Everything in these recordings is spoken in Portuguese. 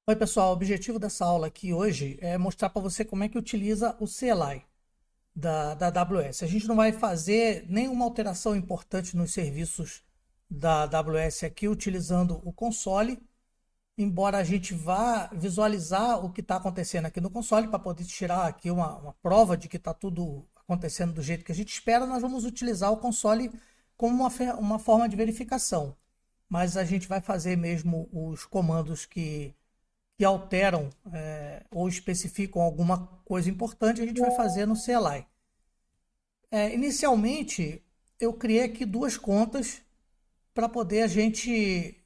Oi, pessoal. O objetivo dessa aula aqui hoje é mostrar para você como é que utiliza o CLI da AWS. A gente não vai fazer nenhuma alteração importante nos serviços da AWS aqui utilizando o console, embora a gente vá visualizar o que está acontecendo aqui no console para poder tirar aqui uma prova de que está tudo acontecendo do jeito que a gente espera. Nós vamos utilizar o console como uma forma de verificação, mas a gente vai fazer mesmo os comandos que alteram ou especificam alguma coisa importante, a gente vai fazer no CLI. Inicialmente, eu criei aqui duas contas para poder a gente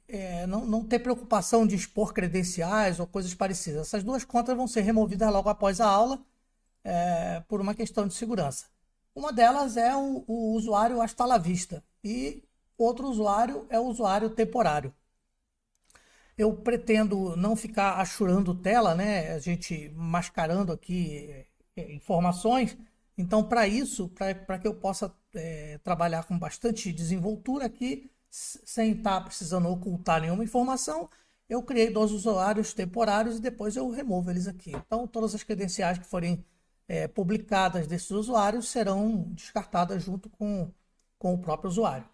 não ter preocupação de expor credenciais ou coisas parecidas. Essas duas contas vão ser removidas logo após a aula por uma questão de segurança. Uma delas é o usuário hasta la vista e outro usuário é o usuário temporário. Eu pretendo não ficar achurando tela, né? A gente mascarando aqui informações. Então, para isso, para que eu possa trabalhar com bastante desenvoltura aqui, sem estar precisando ocultar nenhuma informação, eu criei dois usuários temporários e depois eu removo eles aqui. Então, todas as credenciais que forem publicadas desses usuários serão descartadas junto com o próprio usuário.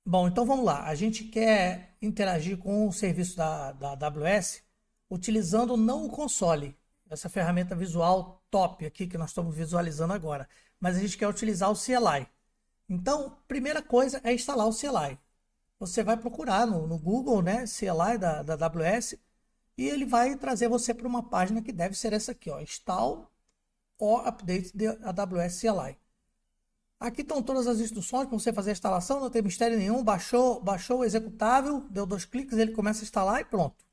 Bom, então vamos lá. A gente quer interagir com o serviço da AWS utilizando não o console, essa ferramenta visual top aqui que nós estamos visualizando agora, mas a gente quer utilizar o CLI. Então, primeira coisa é instalar o CLI. Você vai procurar no Google, né, CLI da AWS, e ele vai trazer você para uma página que deve ser essa aqui, ó, Install or Update the AWS CLI. Aqui estão todas as instruções para você fazer a instalação, não tem mistério nenhum. Baixou o executável, deu 2 cliques, ele começa a instalar e pronto.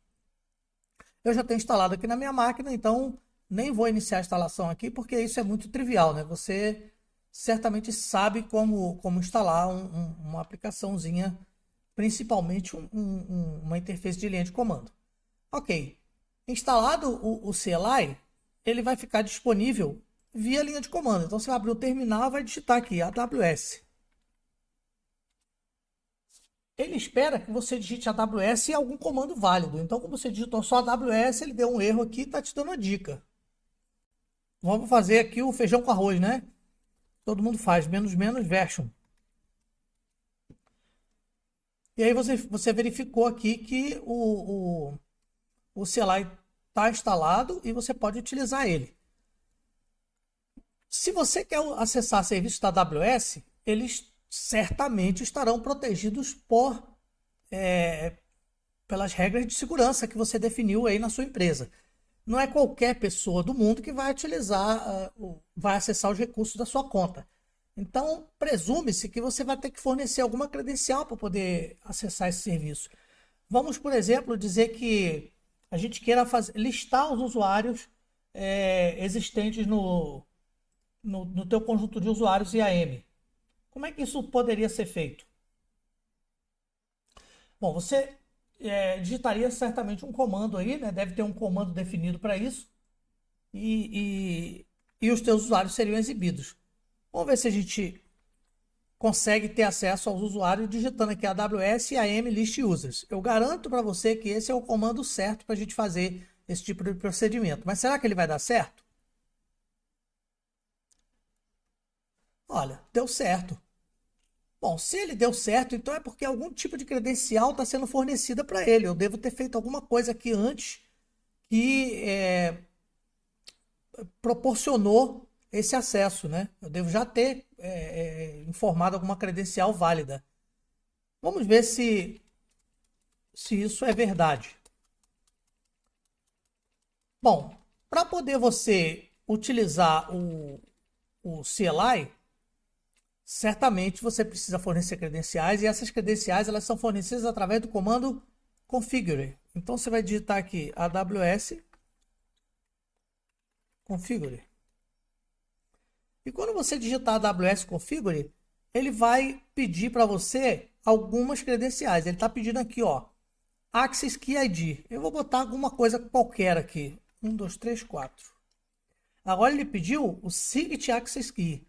Eu já tenho instalado aqui na minha máquina, então nem vou iniciar a instalação aqui, porque isso é muito trivial, né? Você certamente sabe como instalar uma aplicaçãozinha, principalmente uma interface de linha de comando. Ok. Instalado o CLI, ele vai ficar disponível via linha de comando. Então você vai abrir o terminal e vai digitar aqui AWS. Ele espera que você digite AWS e algum comando válido. Então, como você digitou só AWS, ele deu um erro aqui e está te dando uma dica. Vamos fazer aqui o feijão com arroz, né? Todo mundo faz, menos version. E aí você verificou aqui que o CLI está instalado e você pode utilizar ele. Se você quer acessar serviços da AWS, eles certamente estarão protegidos pelas regras de segurança que você definiu aí na sua empresa. Não é qualquer pessoa do mundo que vai utilizar, vai acessar os recursos da sua conta. Então, presume-se que você vai ter que fornecer alguma credencial para poder acessar esse serviço. Vamos, por exemplo, dizer que a gente queira listar os usuários existentes no teu conjunto de usuários IAM. Como é que isso poderia ser feito? Bom, você digitaria certamente um comando aí, né? Deve ter um comando definido para isso. E os teus usuários seriam exibidos. Vamos ver se a gente consegue ter acesso aos usuários digitando aqui AWS IAM List Users. Eu garanto para você que esse é o comando certo para a gente fazer esse tipo de procedimento. Mas será que ele vai dar certo? Olha, deu certo. Bom, se ele deu certo, então é porque algum tipo de credencial está sendo fornecida para ele. Eu devo ter feito alguma coisa aqui antes que proporcionou esse acesso, né? Eu devo já ter informado alguma credencial válida. Vamos ver se isso é verdade. Bom, para poder você utilizar o CLI, certamente você precisa fornecer credenciais e essas credenciais elas são fornecidas através do comando configure. Então você vai digitar aqui AWS configure. E quando você digitar AWS configure, ele vai pedir para você algumas credenciais. Ele está pedindo aqui, ó, Access Key ID. Eu vou botar alguma coisa qualquer aqui. 1, 2, 3, 4. Agora ele pediu o Secret Access Key.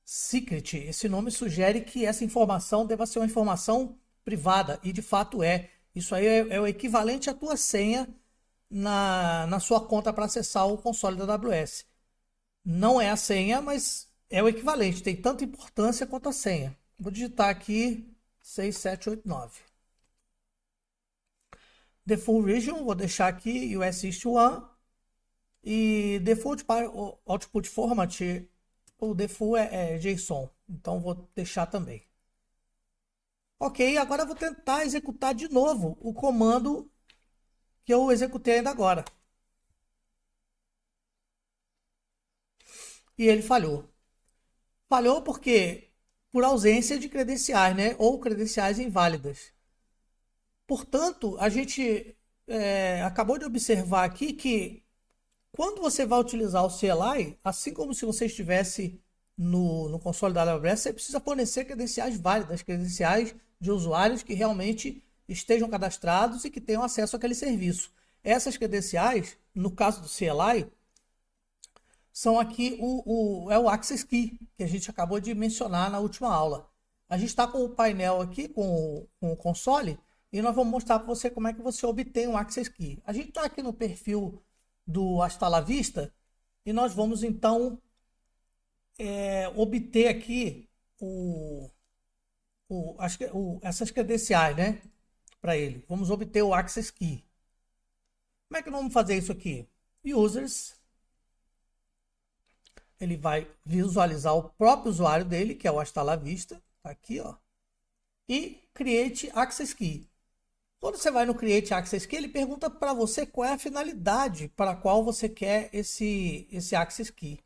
Secret, esse nome sugere que essa informação deva ser uma informação privada, e de fato é. Isso aí é o equivalente à tua senha na sua conta para acessar o console da AWS. Não é a senha, mas é o equivalente, tem tanta importância quanto a senha. Vou digitar aqui 6789. Default region, vou deixar aqui US East 1. E default output format, o default é JSON. Então vou deixar também. Ok, agora eu vou tentar executar de novo o comando que eu executei ainda agora. E ele falhou. Falhou porque por ausência de credenciais, né? Ou credenciais inválidas. Portanto, a gente acabou de observar aqui que quando você vai utilizar o CLI, assim como se você estivesse no console da AWS, você precisa fornecer credenciais válidas, credenciais de usuários que realmente estejam cadastrados e que tenham acesso àquele serviço. Essas credenciais, no caso do CLI, são aqui o Access Key, que a gente acabou de mencionar na última aula. A gente está com o painel aqui, com o console, e nós vamos mostrar para você como é que você obtém um Access Key. A gente está aqui no perfil do Hasta La Vista e nós vamos então obter aqui essas credenciais, né, para ele. Vamos obter o Access Key. Como é que nós vamos fazer isso aqui? Users, ele vai visualizar o próprio usuário dele, que é o Hasta La Vista, tá aqui, ó, e Create Access Key. Quando você vai no Create Access Key, ele pergunta para você qual é a finalidade para a qual você quer esse Access Key.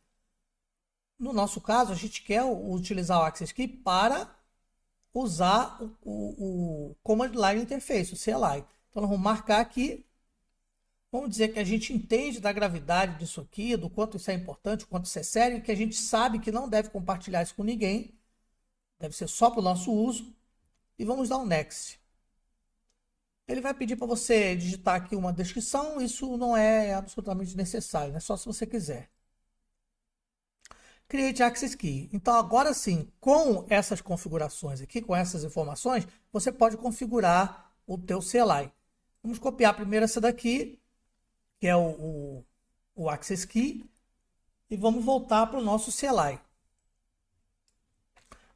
No nosso caso, a gente quer utilizar o Access Key para usar o Command Line Interface, o CLI. Então, nós vamos marcar aqui. Vamos dizer que a gente entende da gravidade disso aqui, do quanto isso é importante, o quanto isso é sério, que a gente sabe que não deve compartilhar isso com ninguém. Deve ser só para o nosso uso. E vamos dar um Next. Ele vai pedir para você digitar aqui uma descrição, isso não é absolutamente necessário, é só se você quiser. Create Access Key. Então agora sim, com essas configurações aqui, com essas informações, você pode configurar o teu CLI. Vamos copiar primeiro essa daqui, que é o Access Key, e vamos voltar para o nosso CLI.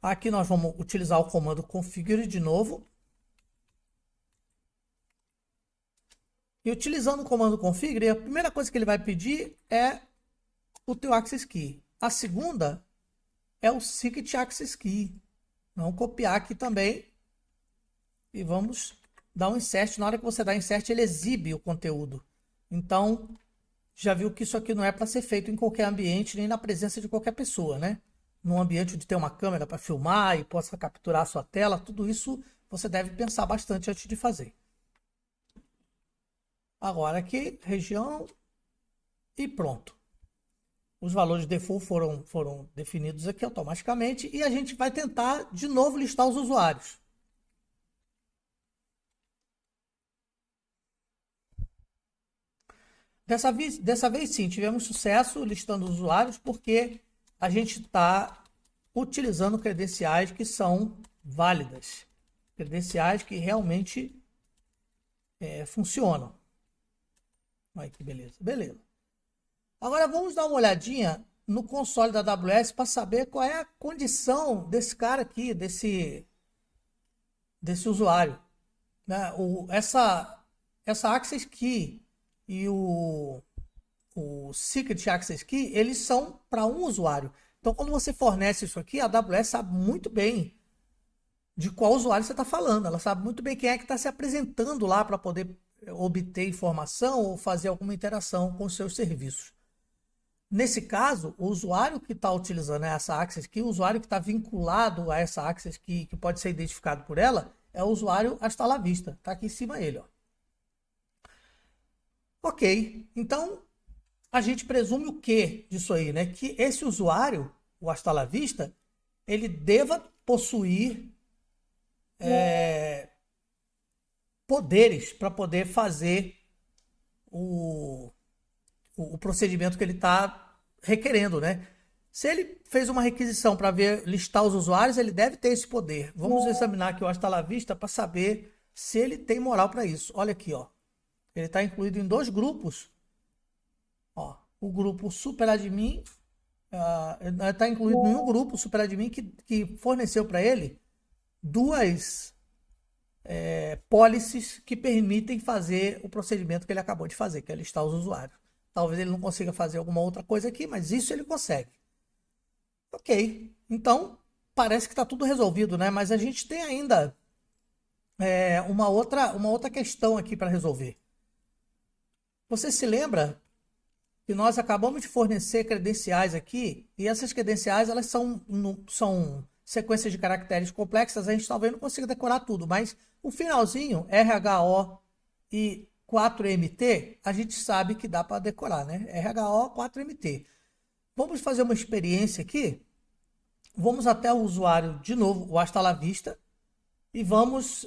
Aqui nós vamos utilizar o comando configure de novo. E utilizando o comando configure, a primeira coisa que ele vai pedir é o teu Access Key. A segunda é o Secret Access Key. Vamos copiar aqui também. E vamos dar um insert. Na hora que você dá insert, ele exibe o conteúdo. Então, já viu que isso aqui não é para ser feito em qualquer ambiente, nem na presença de qualquer pessoa, né? Num ambiente onde tem uma câmera para filmar e possa capturar a sua tela, tudo isso você deve pensar bastante antes de fazer. Agora aqui, região e pronto. Os valores de default foram definidos aqui automaticamente e a gente vai tentar de novo listar os usuários. Dessa vez sim, tivemos sucesso listando os usuários porque a gente está utilizando credenciais que são válidas. Credenciais que realmente funcionam. Olha que beleza. Beleza. Agora vamos dar uma olhadinha no console da AWS para saber qual é a condição desse cara aqui, desse usuário. Né? Essa Access Key e o Secret Access Key, eles são para um usuário. Então, quando você fornece isso aqui, a AWS sabe muito bem de qual usuário você está falando. Ela sabe muito bem quem é que está se apresentando lá para poder obter informação ou fazer alguma interação com os seus serviços. Nesse caso, o usuário que está utilizando essa Access Key, o usuário que está vinculado a essa Access Key, que pode ser identificado por ela, é o usuário Hasta La Vista. Está aqui em cima ele, ó. Ok, então a gente presume o que disso aí, né? Que esse usuário, o Hasta La Vista, ele deva possuir poderes para poder fazer o procedimento que ele está requerendo, né? Se ele fez uma requisição para listar os usuários, ele deve ter esse poder. Vamos examinar aqui o Hasta La Vista para saber se ele tem moral para isso. Olha aqui, ó. Ele está incluído em dois grupos. Ó, o grupo superadmin está incluído em um grupo superadmin que forneceu para ele duas policies que permitem fazer o procedimento que ele acabou de fazer, que é listar os usuários. Talvez ele não consiga fazer alguma outra coisa aqui, mas isso ele consegue. Ok, então parece que está tudo resolvido, né? Mas a gente tem ainda uma outra questão aqui para resolver. Você se lembra que nós acabamos de fornecer credenciais aqui, e essas credenciais elas são sequências de caracteres complexas, a gente talvez não consiga decorar tudo, mas o finalzinho, RHO e 4MT, a gente sabe que dá para decorar, né? RHO, 4MT. Vamos fazer uma experiência aqui. Vamos até o usuário de novo, o hasta la vista, e vamos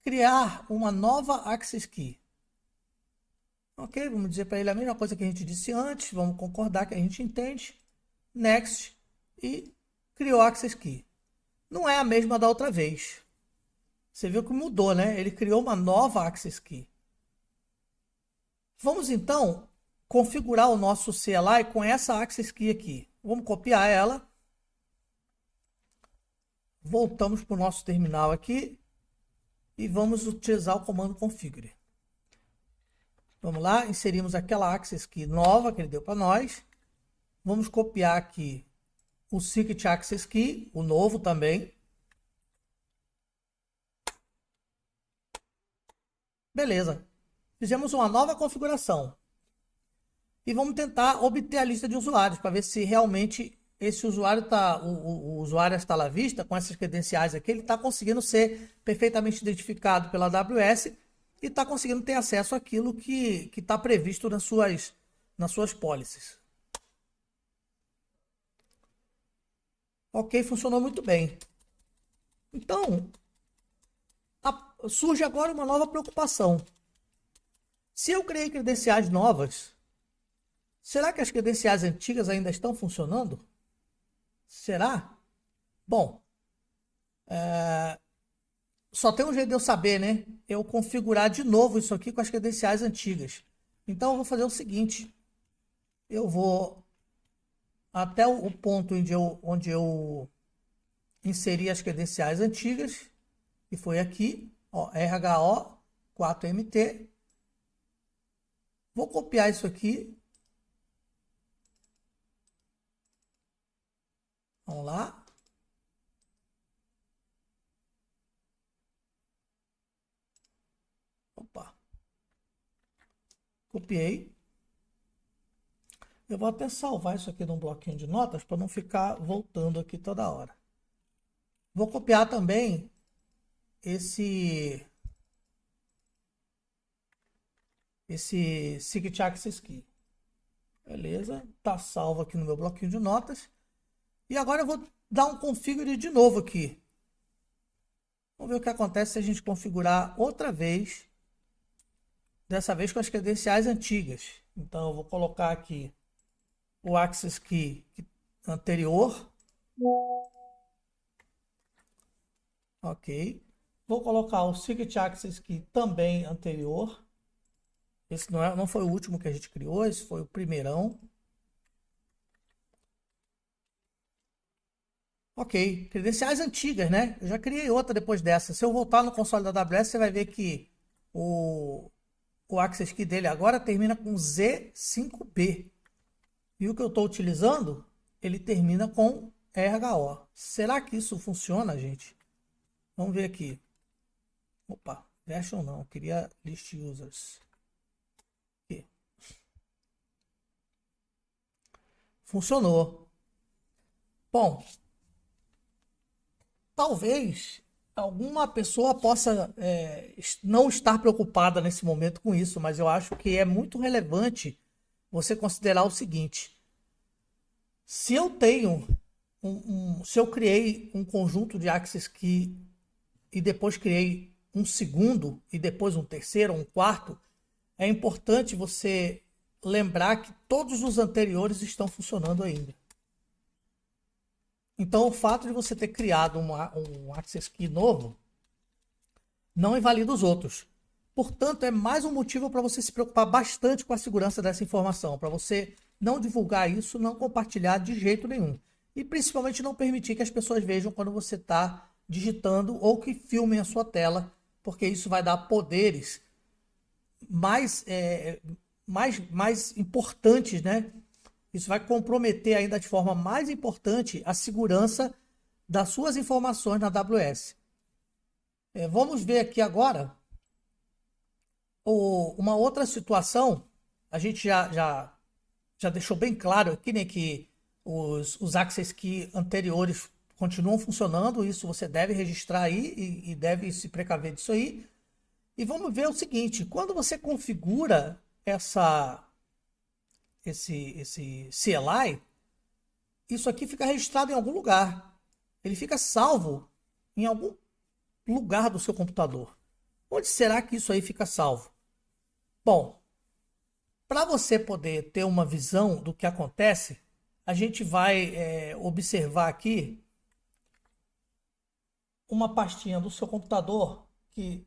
criar uma nova access key. Ok, vamos dizer para ele a mesma coisa que a gente disse antes, vamos concordar que a gente entende. Next, e criou a access key. Não é a mesma da outra vez. Você viu que mudou, né? Ele criou uma nova access key. Vamos então configurar o nosso CLI com essa access key aqui. Vamos copiar ela. Voltamos para o nosso terminal aqui e vamos utilizar o comando configure. Vamos lá, inserimos aquela access key nova que ele deu para nós. Vamos copiar aqui o secret access key, o novo também. Beleza. Fizemos uma nova configuração. E vamos tentar obter a lista de usuários para ver se realmente esse usuário o usuário está à vista com essas credenciais aqui, ele está conseguindo ser perfeitamente identificado pela AWS e está conseguindo ter acesso àquilo que está previsto nas suas policies. Ok, funcionou muito bem. Então, surge agora uma nova preocupação. Se eu criei credenciais novas, será que as credenciais antigas ainda estão funcionando? Será? Bom, só tem um jeito de eu saber, né? Eu configurar de novo isso aqui com as credenciais antigas. Então, eu vou fazer o seguinte. Eu vou até o ponto onde eu inseri as credenciais antigas, que foi aqui, ó, RHO 4MT. Vou copiar isso aqui. Vamos lá. Opa. Copiei. Eu vou até salvar isso aqui num bloquinho de notas para não ficar voltando aqui toda hora. Vou copiar também esse secret access key. Beleza? Tá salvo aqui no meu bloquinho de notas. E agora eu vou dar um configure de novo aqui. Vamos ver o que acontece se a gente configurar outra vez. Dessa vez com as credenciais antigas. Então eu vou colocar aqui o access key anterior. Ok. Vou colocar o secret access key também anterior. Esse não foi o último que a gente criou, esse foi o primeirão. Ok, credenciais antigas, né? Eu já criei outra depois dessa. Se eu voltar no console da AWS, você vai ver que o access key dele agora termina com Z5B. E o que eu estou utilizando, ele termina com RHO. Será que isso funciona, gente? Vamos ver aqui. Opa, version não, eu queria list users. Aqui. Funcionou. Bom, talvez alguma pessoa possa não estar preocupada nesse momento com isso, mas eu acho que é muito relevante você considerar o seguinte: se eu tenho se eu criei um conjunto de access key e depois criei um segundo e depois um terceiro, um quarto, é importante você lembrar que todos os anteriores estão funcionando ainda. Então, o fato de você ter criado um access key novo não invalida os outros. Portanto, é mais um motivo para você se preocupar bastante com a segurança dessa informação, para você não divulgar isso, não compartilhar de jeito nenhum. E principalmente não permitir que as pessoas vejam quando você está digitando ou que filmem a sua tela, porque isso vai dar poderes mais importantes, né? Isso vai comprometer ainda de forma mais importante a segurança das suas informações na AWS. Vamos ver aqui agora uma outra situação. A gente já deixou bem claro aqui, né, que os Access Key anteriores continuam funcionando. Isso você deve registrar aí e deve se precaver disso aí. E vamos ver o seguinte: quando você configura esse CLI, isso aqui fica registrado em algum lugar. Ele fica salvo em algum lugar do seu computador. Onde será que isso aí fica salvo? Bom, para você poder ter uma visão do que acontece, a gente vai observar aqui uma pastinha do seu computador, que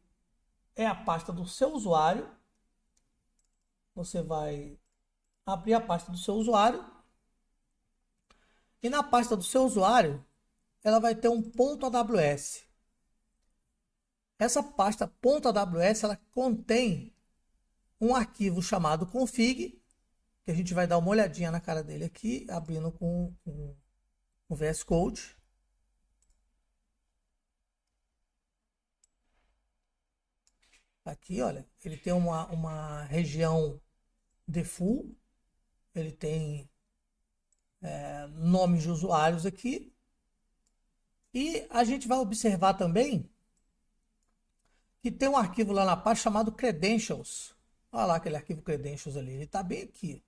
é a pasta do seu usuário. Você vai abrir a pasta do seu usuário. E na pasta do seu usuário, ela vai ter um .aws. Essa pasta .aws, ela contém um arquivo chamado config, que a gente vai dar uma olhadinha na cara dele aqui, abrindo com o VS Code. Aqui, olha, ele tem uma região default, ele tem nomes de usuários aqui. E a gente vai observar também que tem um arquivo lá na pasta chamado credentials. Olha lá aquele arquivo credentials ali, ele está bem aqui.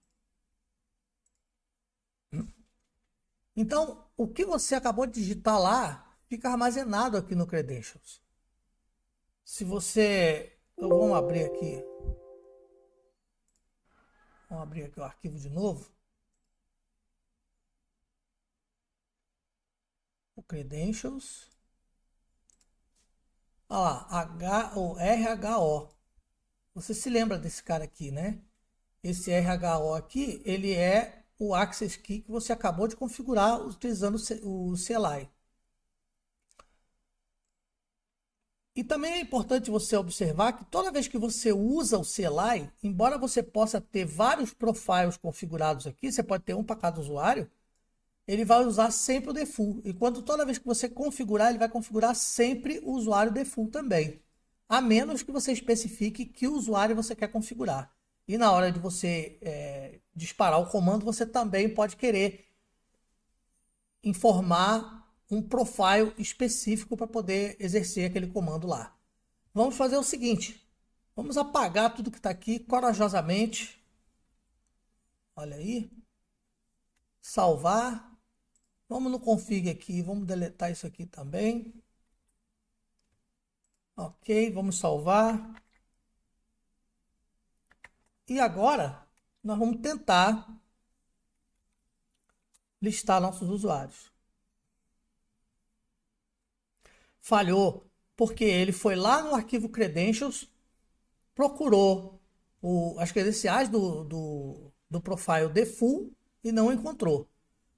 Então, o que você acabou de digitar lá fica armazenado aqui no credentials. Se você... Então, vamos abrir aqui. Vamos abrir aqui o arquivo de novo. O credentials. Olha lá, o RHO. Você se lembra desse cara aqui, né? Esse RHO aqui, ele é o Access Key que você acabou de configurar utilizando o CLI. E também é importante você observar que toda vez que você usa o CLI, embora você possa ter vários profiles configurados aqui, você pode ter um para cada usuário, ele vai usar sempre o default. E toda vez que você configurar, ele vai configurar sempre o usuário default também. A menos que você especifique que usuário você quer configurar. E na hora de você disparar o comando, você também pode querer informar um profile específico para poder exercer aquele comando lá. Vamos fazer o seguinte. Vamos apagar tudo que está aqui corajosamente. Olha aí. Salvar. Vamos no config aqui. Vamos deletar isso aqui também. Ok, vamos salvar. E agora, nós vamos tentar listar nossos usuários. Falhou, porque ele foi lá no arquivo credentials, procurou as credenciais do profile default e não encontrou.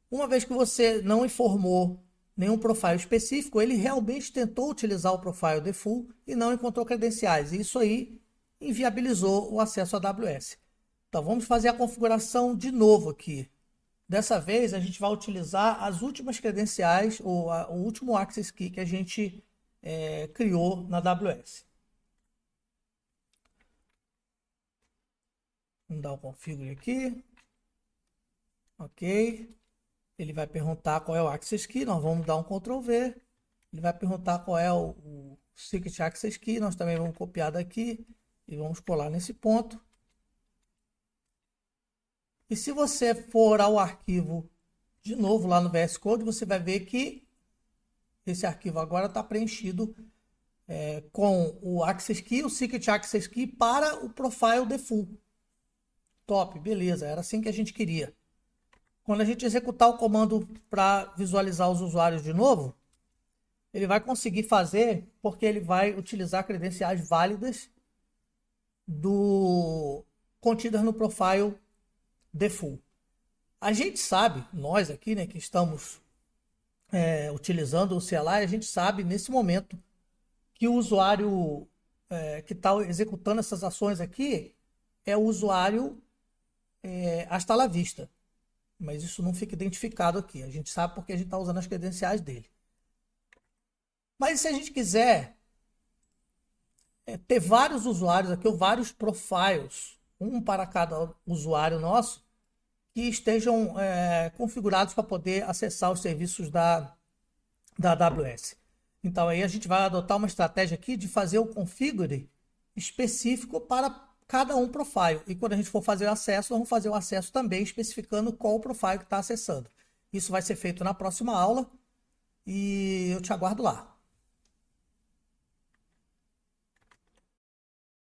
Uma vez que você não informou nenhum profile específico, ele realmente tentou utilizar o profile default e não encontrou credenciais. E isso aí inviabilizou o acesso à AWS. Então vamos fazer a configuração de novo aqui. Dessa vez a gente vai utilizar as últimas credenciais, ou o último Access Key que a gente criou na AWS. Vamos dar um configure aqui. Ok. Ele vai perguntar qual é o Access Key, nós vamos dar um Ctrl V. Ele vai perguntar qual é o Secret Access Key, nós também vamos copiar daqui e vamos colar nesse ponto. E se você for ao arquivo de novo lá no VS Code, você vai ver que esse arquivo agora está preenchido com o Access Key, o Secret Access Key para o profile default. Top, beleza, era assim que a gente queria. Quando a gente executar o comando para visualizar os usuários de novo, ele vai conseguir fazer porque ele vai utilizar credenciais válidas do contidas no profile default. A gente sabe, nós aqui, né, que estamos utilizando o CLI, a gente sabe nesse momento que o usuário que está executando essas ações aqui é o usuário hasta la vista. Mas isso não fica identificado aqui. A gente sabe porque a gente está usando as credenciais dele. Mas se a gente quiser ter vários usuários aqui, ou vários profiles, um para cada usuário nosso, que estejam configurados para poder acessar os serviços da AWS. Então aí a gente vai adotar uma estratégia aqui de fazer o configure específico para cada um profile. E quando a gente for fazer o acesso, nós vamos fazer o acesso também especificando qual o profile que está acessando. Isso vai ser feito na próxima aula e eu te aguardo lá.